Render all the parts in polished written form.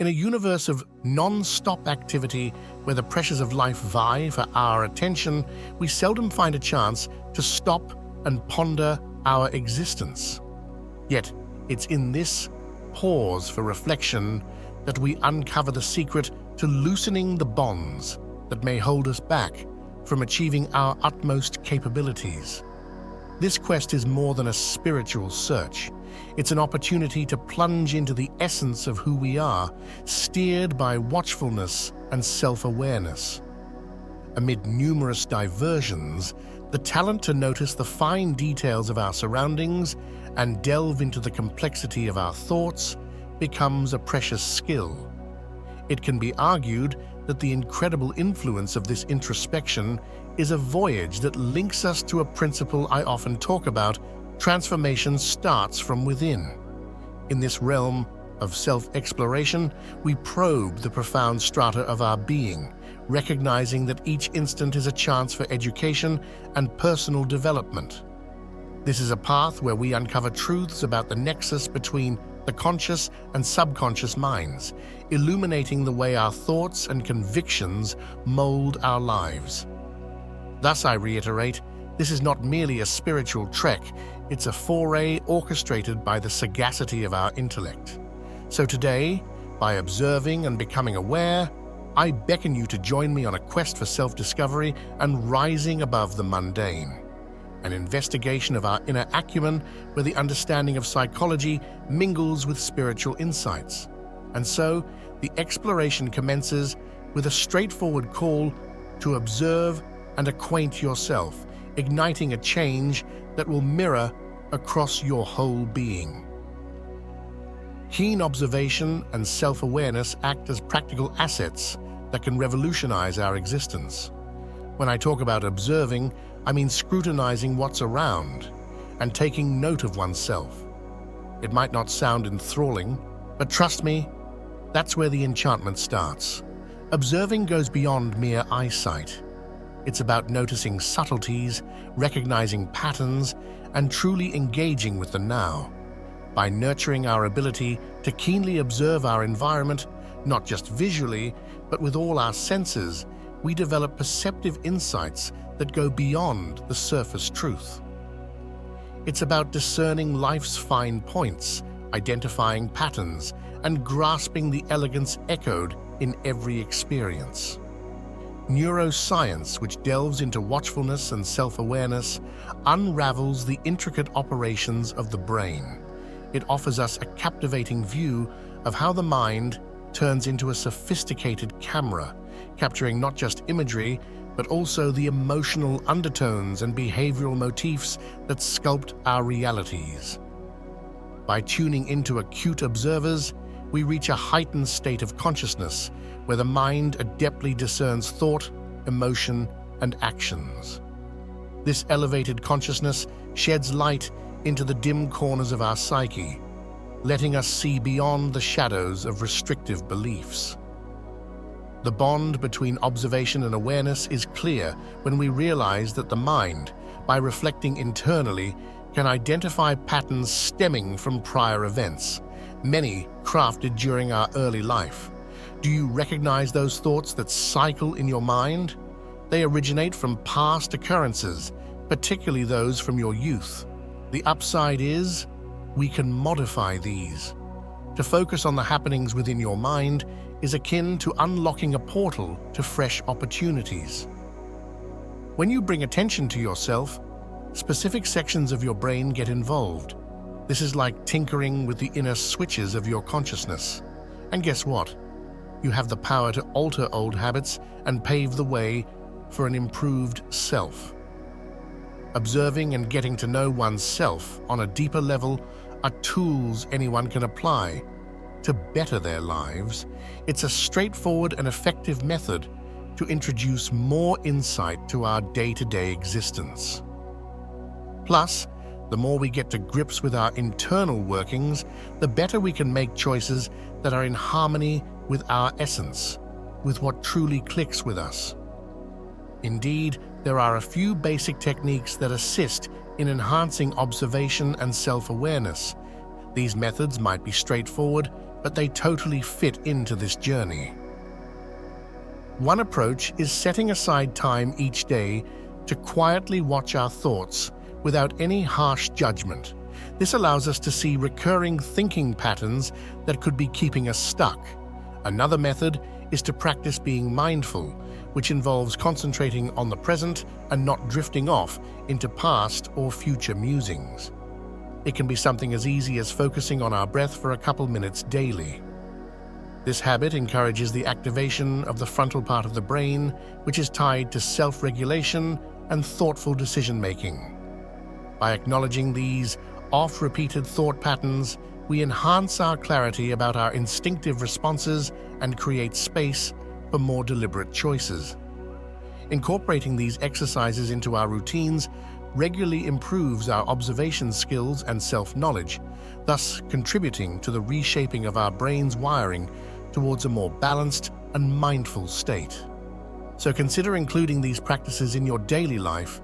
In a universe of non-stop activity where the pressures of life vie for our attention, we seldom find a chance to stop and ponder our existence. Yet, it's in this pause for reflection that we uncover the secret to loosening the bonds that may hold us back from achieving our utmost capabilities. This quest is more than a spiritual search. It's an opportunity to plunge into the essence of who we are, steered by watchfulness and self-awareness. Amid numerous diversions, the talent to notice the fine details of our surroundings and delve into the complexity of our thoughts becomes a precious skill. It can be argued that the incredible influence of this introspection is a voyage that links us to a principle I often talk about: transformation starts from within. In this realm of self-exploration, we probe the profound strata of our being, recognizing that each instant is a chance for education and personal development. This is a path where we uncover truths about the nexus between the conscious and subconscious minds, illuminating the way our thoughts and convictions mold our lives. Thus, I reiterate, this is not merely a spiritual trek, it's a foray orchestrated by the sagacity of our intellect. So today, by observing and becoming aware, I beckon you to join me on a quest for self-discovery and rising above the mundane. An investigation of our inner acumen where the understanding of psychology mingles with spiritual insights. And so, the exploration commences with a straightforward call to observe and acquaint yourself, igniting a change that will mirror across your whole being. Keen observation and self-awareness act as practical assets that can revolutionize our existence. When I talk about observing, I mean scrutinizing what's around and taking note of oneself. It might not sound enthralling, but trust me, that's where the enchantment starts. Observing goes beyond mere eyesight. It's about noticing subtleties, recognizing patterns, and truly engaging with the now. By nurturing our ability to keenly observe our environment, not just visually, but with all our senses, we develop perceptive insights that go beyond the surface truth. It's about discerning life's fine points, identifying patterns, and grasping the elegance echoed in every experience. Neuroscience, which delves into watchfulness and self-awareness, unravels the intricate operations of the brain. It offers us a captivating view of how the mind turns into a sophisticated camera, capturing not just imagery, but also the emotional undertones and behavioral motifs that sculpt our realities. By tuning into acute observers, we reach a heightened state of consciousness where the mind adeptly discerns thought, emotion, and actions. This elevated consciousness sheds light into the dim corners of our psyche, letting us see beyond the shadows of restrictive beliefs. The bond between observation and awareness is clear when we realize that the mind, by reflecting internally, can identify patterns stemming from prior events, many crafted during our early life. Do you recognize those thoughts that cycle in your mind? They originate from past occurrences, particularly those from your youth. The upside is, we can modify these. To focus on the happenings within your mind is akin to unlocking a portal to fresh opportunities. When you bring attention to yourself, specific sections of your brain get involved. This is like tinkering with the inner switches of your consciousness. And guess what? You have the power to alter old habits and pave the way for an improved self. Observing and getting to know oneself on a deeper level are tools anyone can apply to better their lives. It's a straightforward and effective method to introduce more insight to our day-to-day existence. Plus, the more we get to grips with our internal workings, the better we can make choices that are in harmony with our essence, with what truly clicks with us. Indeed, there are a few basic techniques that assist in enhancing observation and self-awareness. These methods might be straightforward, but they totally fit into this journey. One approach is setting aside time each day to quietly watch our thoughts without any harsh judgment. This allows us to see recurring thinking patterns that could be keeping us stuck. Another method is to practice being mindful, which involves concentrating on the present and not drifting off into past or future musings. It can be something as easy as focusing on our breath for a couple minutes daily. This habit encourages the activation of the frontal part of the brain, which is tied to self-regulation and thoughtful decision-making. By acknowledging these oft-repeated thought patterns, we enhance our clarity about our instinctive responses and create space for more deliberate choices. Incorporating these exercises into our routines regularly improves our observation skills and self-knowledge, thus contributing to the reshaping of our brain's wiring towards a more balanced and mindful state. So consider including these practices in your daily life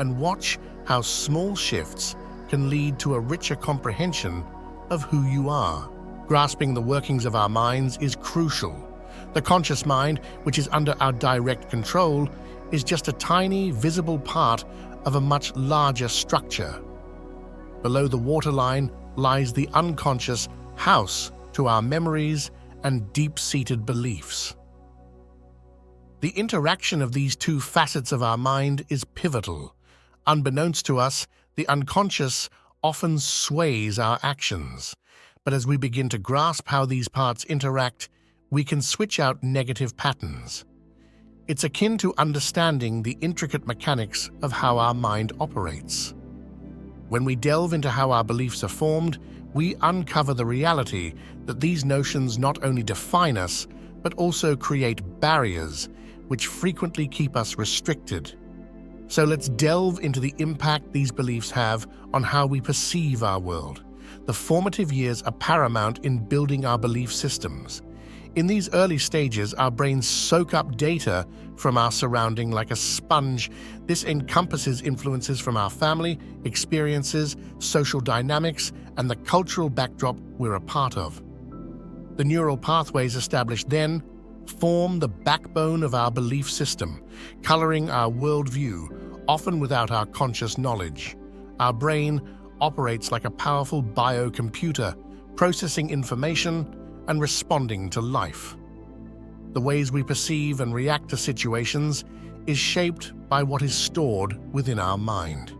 and watch how small shifts can lead to a richer comprehension of who you are. Grasping the workings of our minds is crucial. The conscious mind, which is under our direct control, is just a tiny, visible part of a much larger structure. Below the waterline lies the unconscious house to our memories and deep-seated beliefs. The interaction of these two facets of our mind is pivotal. Unbeknownst to us, the unconscious often sways our actions. But as we begin to grasp how these parts interact, we can switch out negative patterns. It's akin to understanding the intricate mechanics of how our mind operates. When we delve into how our beliefs are formed, we uncover the reality that these notions not only define us, but also create barriers which frequently keep us restricted. So let's delve into the impact these beliefs have on how we perceive our world. The formative years are paramount in building our belief systems. In these early stages, our brains soak up data from our surrounding like a sponge. This encompasses influences from our family, experiences, social dynamics, and the cultural backdrop we're a part of. The neural pathways established then form the backbone of our belief system, coloring our worldview, often without our conscious knowledge. Our brain operates like a powerful biocomputer, processing information and responding to life. The ways we perceive and react to situations is shaped by what is stored within our mind.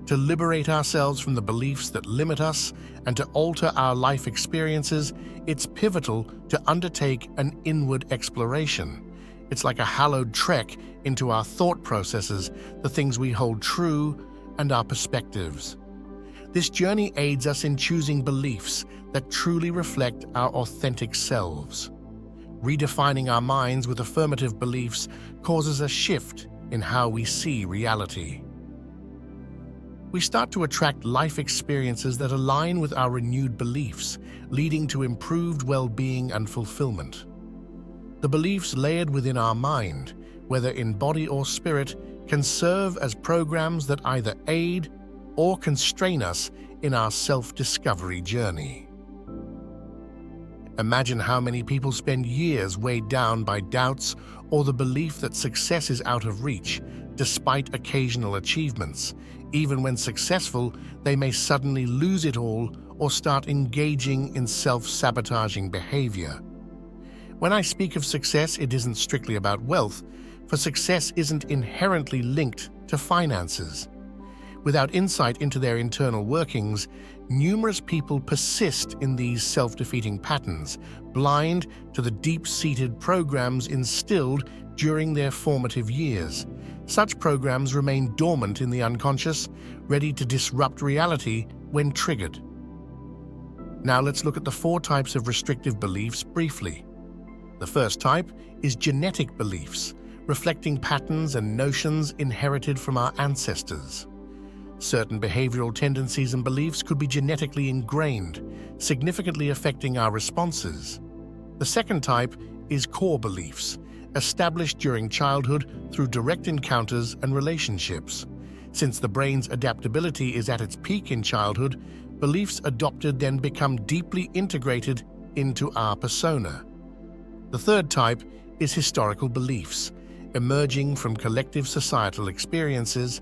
To liberate ourselves from the beliefs that limit us and to alter our life experiences, it's pivotal to undertake an inward exploration. It's like a hallowed trek into our thought processes, the things we hold true, and our perspectives. This journey aids us in choosing beliefs that truly reflect our authentic selves. Redefining our minds with affirmative beliefs causes a shift in how we see reality. We start to attract life experiences that align with our renewed beliefs, leading to improved well-being and fulfillment. The beliefs layered within our mind, whether in body or spirit, can serve as programs that either aid or constrain us in our self-discovery journey. Imagine how many people spend years weighed down by doubts or the belief that success is out of reach, despite occasional achievements. Even when successful, they may suddenly lose it all or start engaging in self-sabotaging behavior. When I speak of success, it isn't strictly about wealth, for success isn't inherently linked to finances. Without insight into their internal workings, numerous people persist in these self-defeating patterns, blind to the deep-seated programs instilled during their formative years. Such programs remain dormant in the unconscious, ready to disrupt reality when triggered. Now let's look at the 4 types of restrictive beliefs briefly. The first type is genetic beliefs, reflecting patterns and notions inherited from our ancestors. Certain behavioral tendencies and beliefs could be genetically ingrained, significantly affecting our responses. The second type is core beliefs, established during childhood through direct encounters and relationships. Since the brain's adaptability is at its peak in childhood, beliefs adopted then become deeply integrated into our persona. The third type is historical beliefs, emerging from collective societal experiences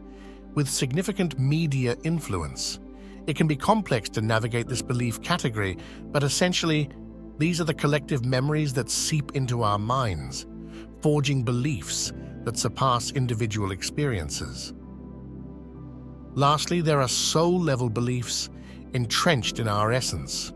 with significant media influence. It can be complex to navigate this belief category, but essentially, these are the collective memories that seep into our minds, forging beliefs that surpass individual experiences. Lastly, there are soul-level beliefs entrenched in our essence.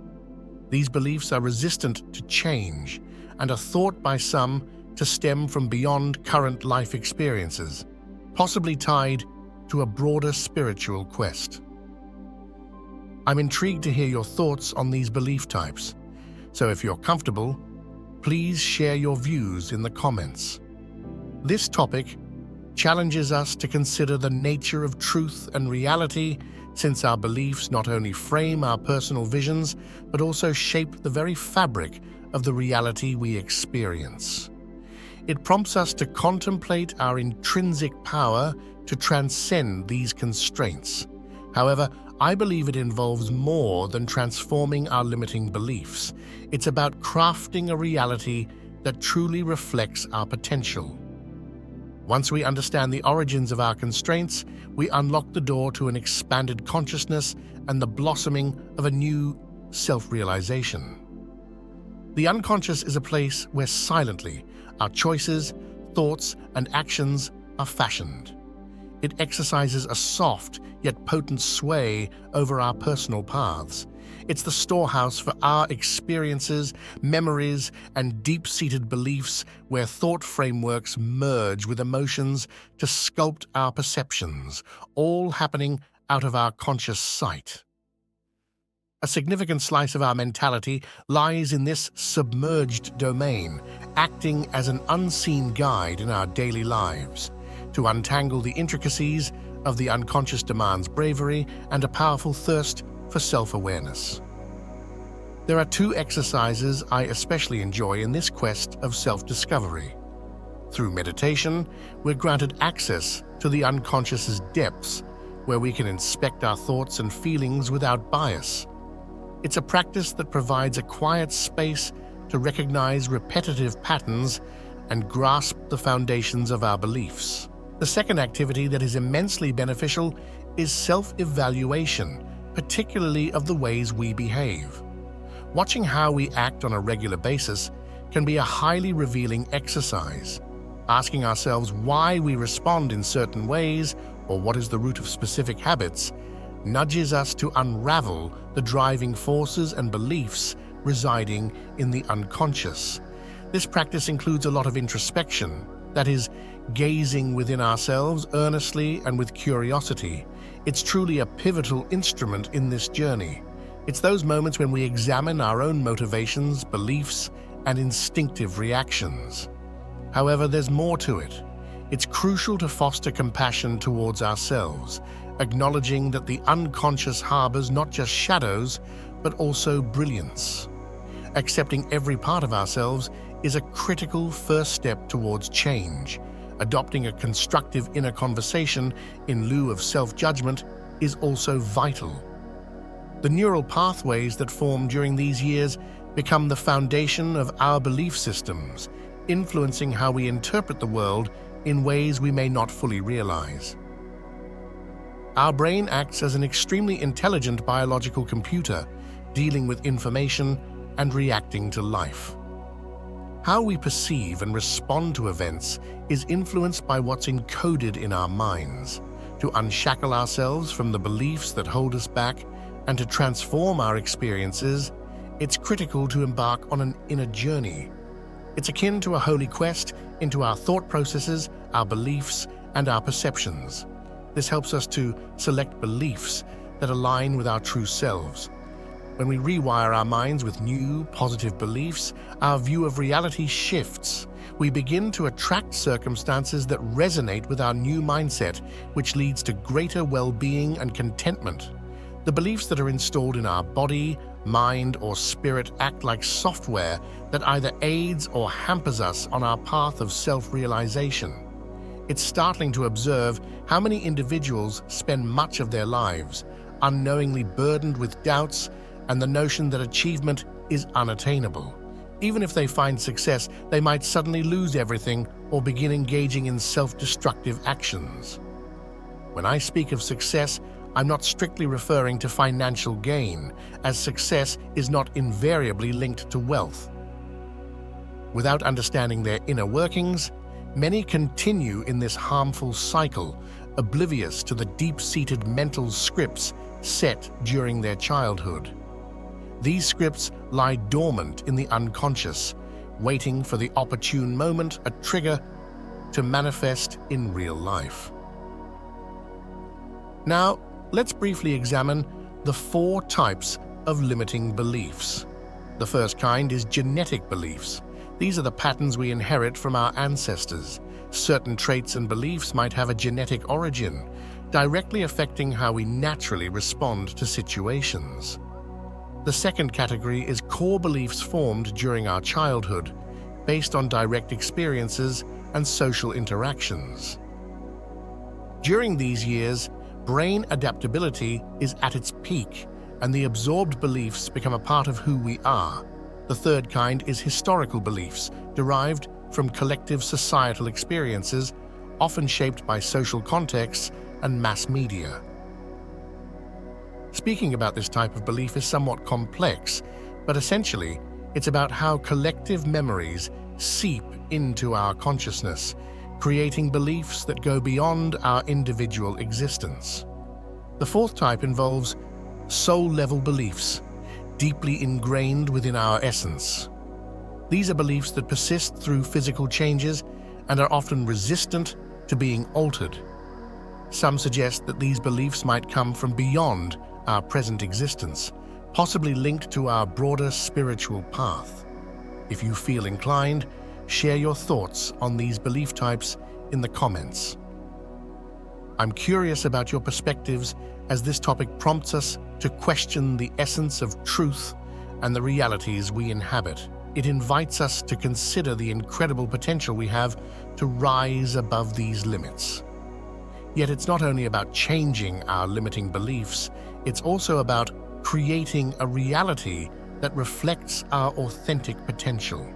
These beliefs are resistant to change and are thought by some to stem from beyond current life experiences, possibly tied to a broader spiritual quest. I'm intrigued to hear your thoughts on these belief types, so if you're comfortable, please share your views in the comments. This topic challenges us to consider the nature of truth and reality, since our beliefs not only frame our personal visions, but also shape the very fabric of the reality we experience. It prompts us to contemplate our intrinsic power to transcend these constraints. However, I believe it involves more than transforming our limiting beliefs. It's about crafting a reality that truly reflects our potential. Once we understand the origins of our constraints, we unlock the door to an expanded consciousness and the blossoming of a new self-realization. The unconscious is a place where silently our choices, thoughts, and actions are fashioned. It exercises a soft yet potent sway over our personal paths. It's the storehouse for our experiences, memories, and deep-seated beliefs, where thought frameworks merge with emotions to sculpt our perceptions, all happening out of our conscious sight. A significant slice of our mentality lies in this submerged domain, acting as an unseen guide in our daily lives. To untangle the intricacies of the unconscious demands bravery and a powerful thirst for self-awareness. There are two exercises I especially enjoy in this quest of self-discovery. Through meditation, we're granted access to the unconscious's depths, where we can inspect our thoughts and feelings without bias. It's a practice that provides a quiet space to recognize repetitive patterns and grasp the foundations of our beliefs. The second activity that is immensely beneficial is self-evaluation, particularly of the ways we behave. Watching how we act on a regular basis can be a highly revealing exercise. Asking ourselves why we respond in certain ways or what is the root of specific habits nudges us to unravel the driving forces and beliefs residing in the unconscious. This practice includes a lot of introspection, that is, gazing within ourselves earnestly and with curiosity. It's truly a pivotal instrument in this journey. It's those moments when we examine our own motivations, beliefs, and instinctive reactions. However, there's more to it. It's crucial to foster compassion towards ourselves, acknowledging that the unconscious harbors not just shadows, but also brilliance. Accepting every part of ourselves is a critical first step towards change. Adopting a constructive inner conversation in lieu of self-judgment is also vital. The neural pathways that form during these years become the foundation of our belief systems, influencing how we interpret the world in ways we may not fully realize. Our brain acts as an extremely intelligent biological computer, dealing with information and reacting to life. How we perceive and respond to events is influenced by what's encoded in our minds. To unshackle ourselves from the beliefs that hold us back and to transform our experiences, it's critical to embark on an inner journey. It's akin to a holy quest into our thought processes, our beliefs, and our perceptions. This helps us to select beliefs that align with our true selves. When we rewire our minds with new, positive beliefs, our view of reality shifts. We begin to attract circumstances that resonate with our new mindset, which leads to greater well-being and contentment. The beliefs that are installed in our body, mind, or spirit act like software that either aids or hampers us on our path of self-realization. It's startling to observe how many individuals spend much of their lives unknowingly burdened with doubts and the notion that achievement is unattainable. Even if they find success, they might suddenly lose everything or begin engaging in self-destructive actions. When I speak of success, I'm not strictly referring to financial gain, as success is not invariably linked to wealth. Without understanding their inner workings, many continue in this harmful cycle, oblivious to the deep-seated mental scripts set during their childhood. These scripts lie dormant in the unconscious, waiting for the opportune moment, a trigger, to manifest in real life. Now, let's briefly examine the 4 types of limiting beliefs. The first kind is genetic beliefs. These are the patterns we inherit from our ancestors. Certain traits and beliefs might have a genetic origin, directly affecting how we naturally respond to situations. The second category is core beliefs formed during our childhood, based on direct experiences and social interactions. During these years, brain adaptability is at its peak, and the absorbed beliefs become a part of who we are. The third kind is historical beliefs, derived from collective societal experiences, often shaped by social contexts and mass media. Speaking about this type of belief is somewhat complex, but essentially, it's about how collective memories seep into our consciousness, creating beliefs that go beyond our individual existence. The fourth type involves soul-level beliefs, deeply ingrained within our essence. These are beliefs that persist through physical changes and are often resistant to being altered. Some suggest that these beliefs might come from beyond our present existence, possibly linked to our broader spiritual path. If you feel inclined, share your thoughts on these belief types in the comments. I'm curious about your perspectives, as this topic prompts us to question the essence of truth and the realities we inhabit. It invites us to consider the incredible potential we have to rise above these limits. Yet it's not only about changing our limiting beliefs, it's also about creating a reality that reflects our authentic potential.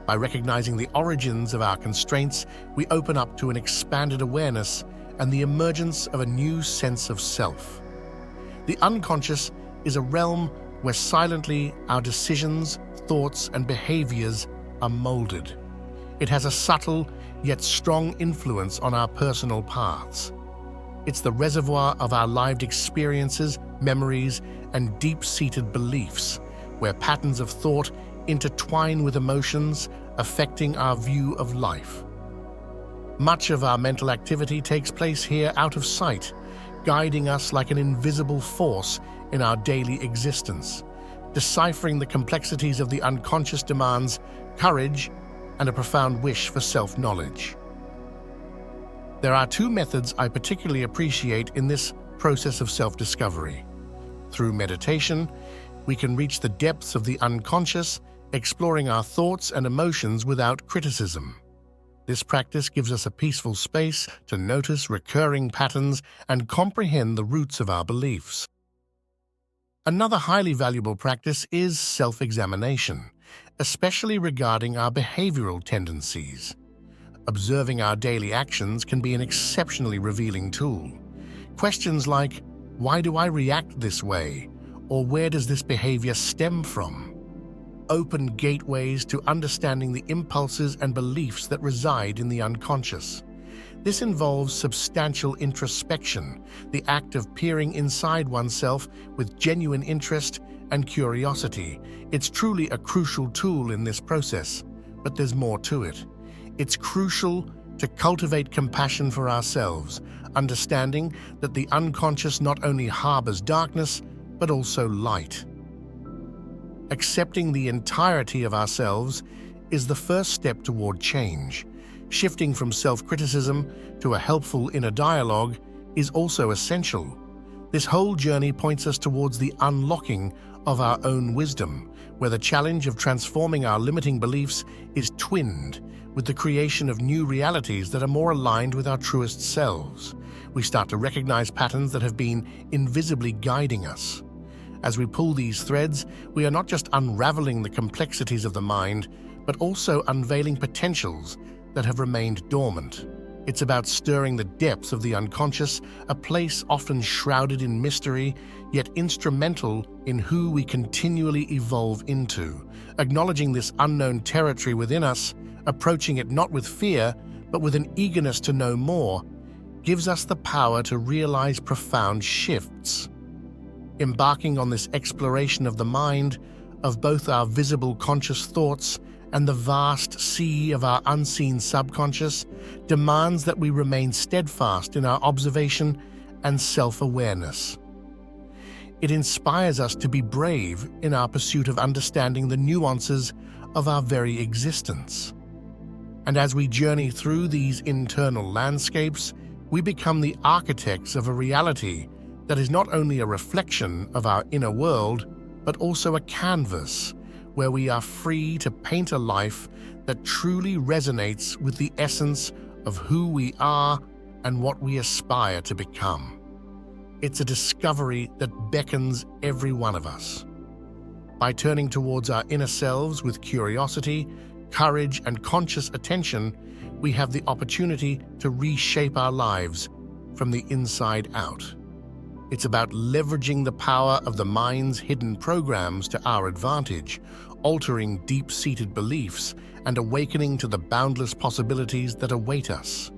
By recognizing the origins of our constraints, we open up to an expanded awareness and the emergence of a new sense of self. The unconscious is a realm where silently our decisions, thoughts, and behaviors are molded. It has a subtle yet strong influence on our personal paths. It's the reservoir of our lived experiences, memories, and deep-seated beliefs, where patterns of thought intertwine with emotions, affecting our view of life. Much of our mental activity takes place here out of sight, guiding us like an invisible force in our daily existence. Deciphering the complexities of the unconscious demands courage and a profound wish for self-knowledge. There are 2 methods I particularly appreciate in this process of self-discovery. Through meditation, we can reach the depths of the unconscious, exploring our thoughts and emotions without criticism. This practice gives us a peaceful space to notice recurring patterns and comprehend the roots of our beliefs. Another highly valuable practice is self-examination, especially regarding our behavioral tendencies. Observing our daily actions can be an exceptionally revealing tool. Questions like, "Why do I react this way?" or "Where does this behavior stem from?" open gateways to understanding the impulses and beliefs that reside in the unconscious. This involves substantial introspection, the act of peering inside oneself with genuine interest and curiosity. It's truly a crucial tool in this process, but there's more to it. It's crucial to cultivate compassion for ourselves, understanding that the unconscious not only harbors darkness, but also light. Accepting the entirety of ourselves is the first step toward change. Shifting from self-criticism to a helpful inner dialogue is also essential. This whole journey points us towards the unlocking of our own wisdom, where the challenge of transforming our limiting beliefs is twinned with the creation of new realities that are more aligned with our truest selves. We start to recognize patterns that have been invisibly guiding us. As we pull these threads, we are not just unraveling the complexities of the mind, but also unveiling potentials that have remained dormant. It's about stirring the depths of the unconscious, a place often shrouded in mystery, yet instrumental in who we continually evolve into. Acknowledging this unknown territory within us, approaching it not with fear, but with an eagerness to know more, gives us the power to realize profound shifts. Embarking on this exploration of the mind, of both our visible conscious thoughts and the vast sea of our unseen subconscious, demands that we remain steadfast in our observation and self-awareness. It inspires us to be brave in our pursuit of understanding the nuances of our very existence. And as we journey through these internal landscapes, we become the architects of a reality that is not only a reflection of our inner world, but also a canvas where we are free to paint a life that truly resonates with the essence of who we are and what we aspire to become. It's a discovery that beckons every one of us. By turning towards our inner selves with curiosity, courage, and conscious attention, we have the opportunity to reshape our lives from the inside out. It's about leveraging the power of the mind's hidden programs to our advantage, altering deep-seated beliefs and awakening to the boundless possibilities that await us.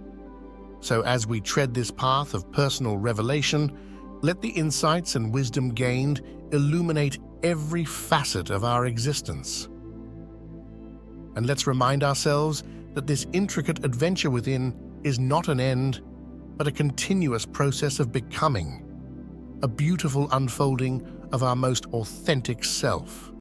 So as we tread this path of personal revelation, let the insights and wisdom gained illuminate every facet of our existence. And let's remind ourselves that this intricate adventure within is not an end, but a continuous process of becoming, a beautiful unfolding of our most authentic self.